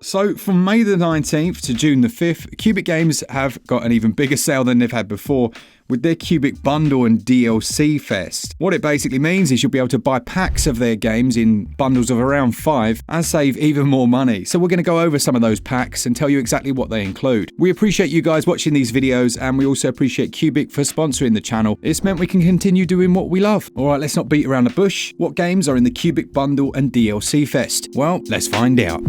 So from May the 19th to June the 5th, Cubic Games have got an even bigger sale than they've had before with their Cubic Bundle and DLC Fest. What it basically means is you'll be able to buy packs of their games in bundles of around 5 and save even more money. So we're going to go over some of those packs and tell you exactly what they include. We appreciate you guys watching these videos, and we also appreciate Cubic for sponsoring the channel. It's meant we can continue doing what we love. Alright, let's not beat around the bush. What games are in the Cubic Bundle and DLC Fest? Well, let's find out.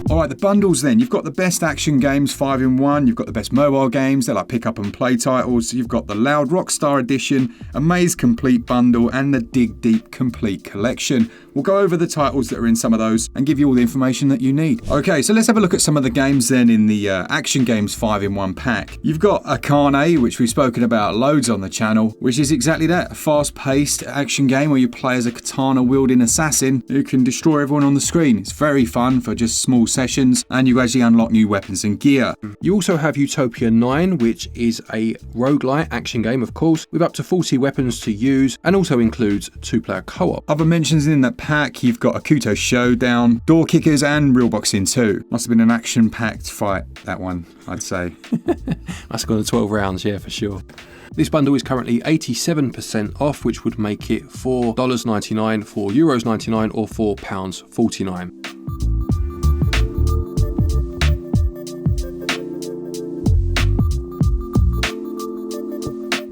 Alright, the bundles then. You've got the best action games 5 in 1, you've got the best mobile games, they're like pick up and play titles, you've got the Loud Rockstar Edition, AMAZE Complete Bundle, and the Dig Deep Complete Collection. We'll go over the titles that are in some of those and give you all the information that you need. Okay, so let's have a look at some of the games then in the Action Games 5 in 1 pack. You've got Akane, which we've spoken about loads on the channel, which is exactly that, a fast-paced action game where you play as a katana-wielding assassin who can destroy everyone on the screen. It's very fun for just small sessions, and you gradually unlock new weapons and gear. You also have Utopia 9, which is a roguelite action game, of course, with up to 40 weapons to use, and also includes 2-player co-op. Other mentions in that pack, you've got Akuto Showdown, Door Kickers, and Real Boxing 2. Must have been an action-packed fight, that one, I'd say. Must have gone to 12 rounds, yeah, for sure. This bundle is currently 87% off, which would make it $4.99, €4.99, or £4.49.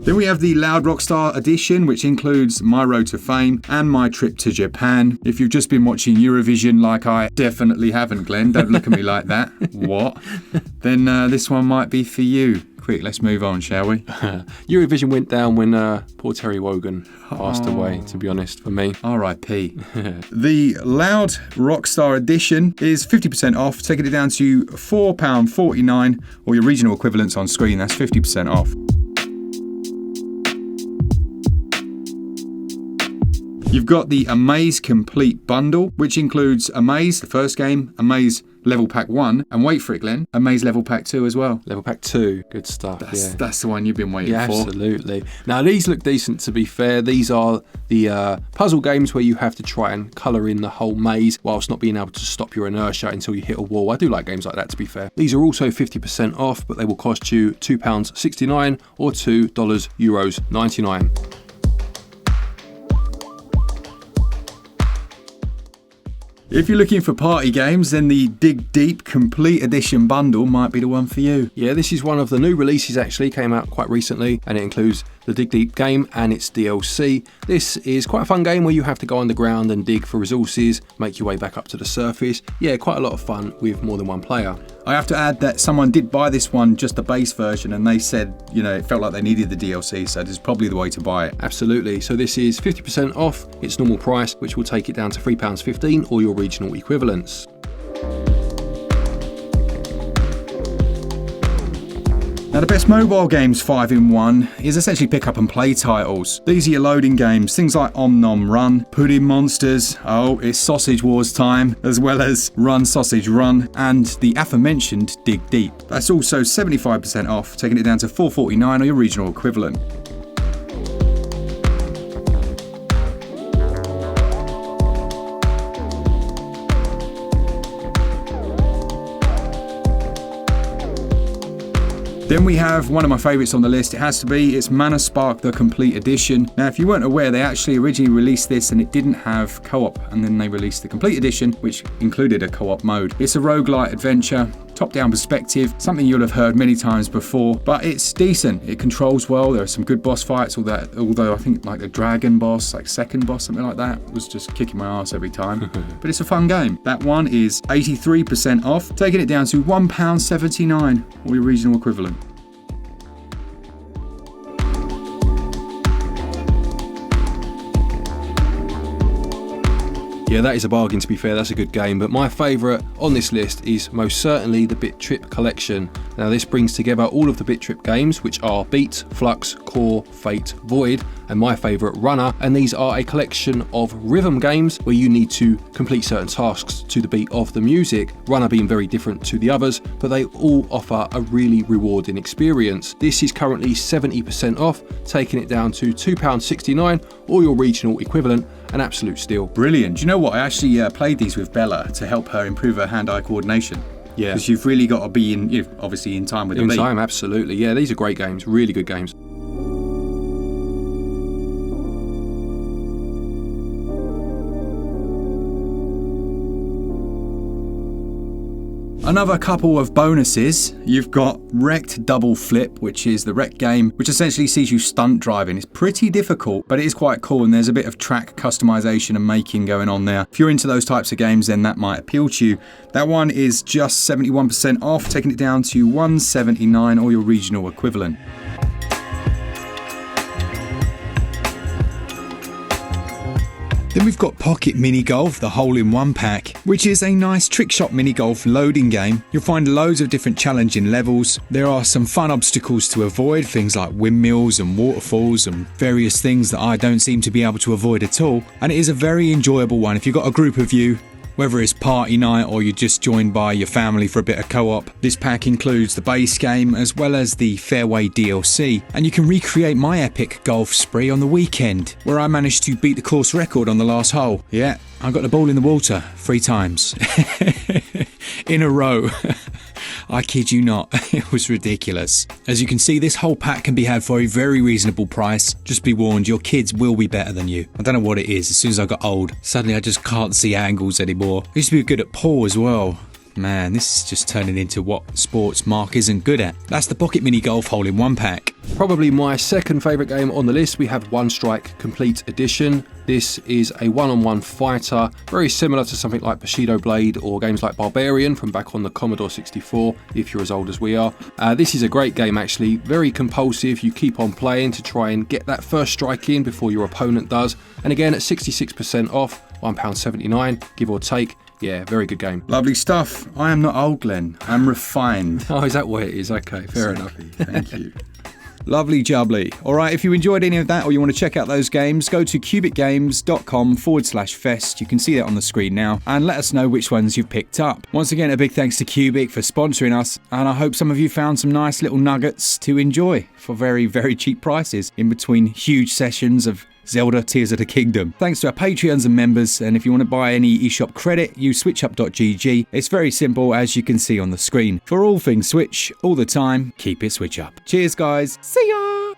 Then we have the Loud Rockstar Edition, which includes My Road to Fame and My Trip to Japan. If you've just been watching Eurovision like I definitely haven't, Glenn, don't look at me like that. What? Then this one might be for you. Quick, let's move on, shall we? Eurovision went down when poor Terry Wogan passed away, to be honest, for me. R.I.P. The Loud Rockstar Edition is 50% off, taking it down to £4.49, or your regional equivalents on screen, that's 50% off. You've got the AMAZE Complete Bundle, which includes AMAZE, the first game, AMAZE Level Pack 1, and wait for it, Glenn, AMAZE Level Pack 2 as well. Level Pack 2, good stuff. That's the one you've been waiting for. Absolutely. Now, these look decent, to be fair. These are the puzzle games where you have to try and colour in the whole maze whilst not being able to stop your inertia until you hit a wall. I do like games like that, to be fair. These are also 50% off, but they will cost you £2.69 or €2.99. If you're looking for party games, then the Dig Deep Complete Edition bundle might be the one for you. Yeah, this is one of the new releases, actually, came out quite recently, and it includes the Dig Deep game and its DLC. This is quite a fun game where you have to go underground and dig for resources, make your way back up to the surface. Yeah, quite a lot of fun with more than one player. I have to add that someone did buy this one, just the base version, and they said, you know, it felt like they needed the DLC, so this is probably the way to buy it. Absolutely. So this is 50% off its normal price, which will take it down to £3.15 or your regional equivalents. Now, the best mobile games 5 in 1 is essentially pick up and play titles. These are your loading games, things like Om Nom Run, Pudding Monsters, oh, it's Sausage Wars time, as well as Run Sausage Run, and the aforementioned Dig Deep. That's also 75% off, taking it down to $4.49 or your regional equivalent. Then we have one of my favourites on the list. It has to be, it's Mana Spark the Complete Edition. Now, if you weren't aware, they actually originally released this and it didn't have co-op, and then they released the Complete Edition, which included a co-op mode. It's a roguelite adventure, top-down perspective, something you'll have heard many times before, but it's decent. It controls well. There are some good boss fights, although I think like the dragon boss, like second boss, something like that, was just kicking my ass every time. But it's a fun game. That one is 83% off, taking it down to £1.79 or your regional equivalent. Yeah, that is a bargain, to be fair. That's a good game, but my favourite on this list is most certainly the BIT.TRIP Collection. Now, this brings together all of the BIT.TRIP games, which are Beat, Flux, Core, Fate, Void, and my favourite, Runner, and these are a collection of rhythm games where you need to complete certain tasks to the beat of the music, Runner being very different to the others, but they all offer a really rewarding experience. This is currently 70% off, taking it down to £2.69 or your regional equivalent an absolute steal. Brilliant. Do you know what? I actually played these with Bella to help her improve her hand-eye coordination. Yeah. Because you've really got to be obviously in time with the beat. In time, absolutely. Yeah, these are great games, really good games. Another couple of bonuses. You've got REKT Double Flip, which is the REKT game, which essentially sees you stunt driving. It's pretty difficult, but it is quite cool, and there's a bit of track customization and making going on there. If you're into those types of games, then that might appeal to you. That one is just 71% off, taking it down to $179 or your regional equivalent. Then we've got Pocket Mini Golf, the hole-in-one pack, which is a nice trick shot mini golf loading game. You'll find loads of different challenging levels. There are some fun obstacles to avoid, things like windmills and waterfalls and various things that I don't seem to be able to avoid at all. And it is a very enjoyable one if you've got a group of you. Whether it's party night or you're just joined by your family for a bit of co-op, this pack includes the base game as well as the Fairway DLC, and you can recreate my epic golf spree on the weekend, where I managed to beat the course record on the last hole. Yeah, I got the ball in the water 3 times in a row. I kid you not, it was ridiculous. As you can see, this whole pack can be had for a very reasonable price. Just be warned, your kids will be better than you. I don't know what it is, as soon as I got old, suddenly I just can't see angles anymore. I used to be good at pool as well. Man, this is just turning into what sports Mark isn't good at. That's the Pocket Mini Golf hole-in-one pack. Probably my second favourite game on the list, we have One Strike Complete Edition. This is a one-on-one fighter, very similar to something like Bushido Blade or games like Barbarian from back on the Commodore 64, if you're as old as we are. This is a great game actually, very compulsive. You keep on playing to try and get that first strike in before your opponent does. And again, at 66% off, £1.79, give or take. Yeah, very good game. Lovely stuff. I am not old, Glen. I'm refined. Oh, is that what it is? Okay, fair enough. Thank you. Lovely jubbly. All right, if you enjoyed any of that or you want to check out those games, go to cubicgames.com/fest. You can see that on the screen now, and let us know which ones you've picked up. Once again, a big thanks to Cubic for sponsoring us, and I hope some of you found some nice little nuggets to enjoy for very, very cheap prices in between huge sessions of Zelda Tears of the Kingdom. Thanks to our Patreons and members, and if you want to buy any eShop credit, use SwitchUp.gg. It's very simple, as you can see on the screen. For all things Switch, all the time, keep it Switch Up. Cheers guys, see ya!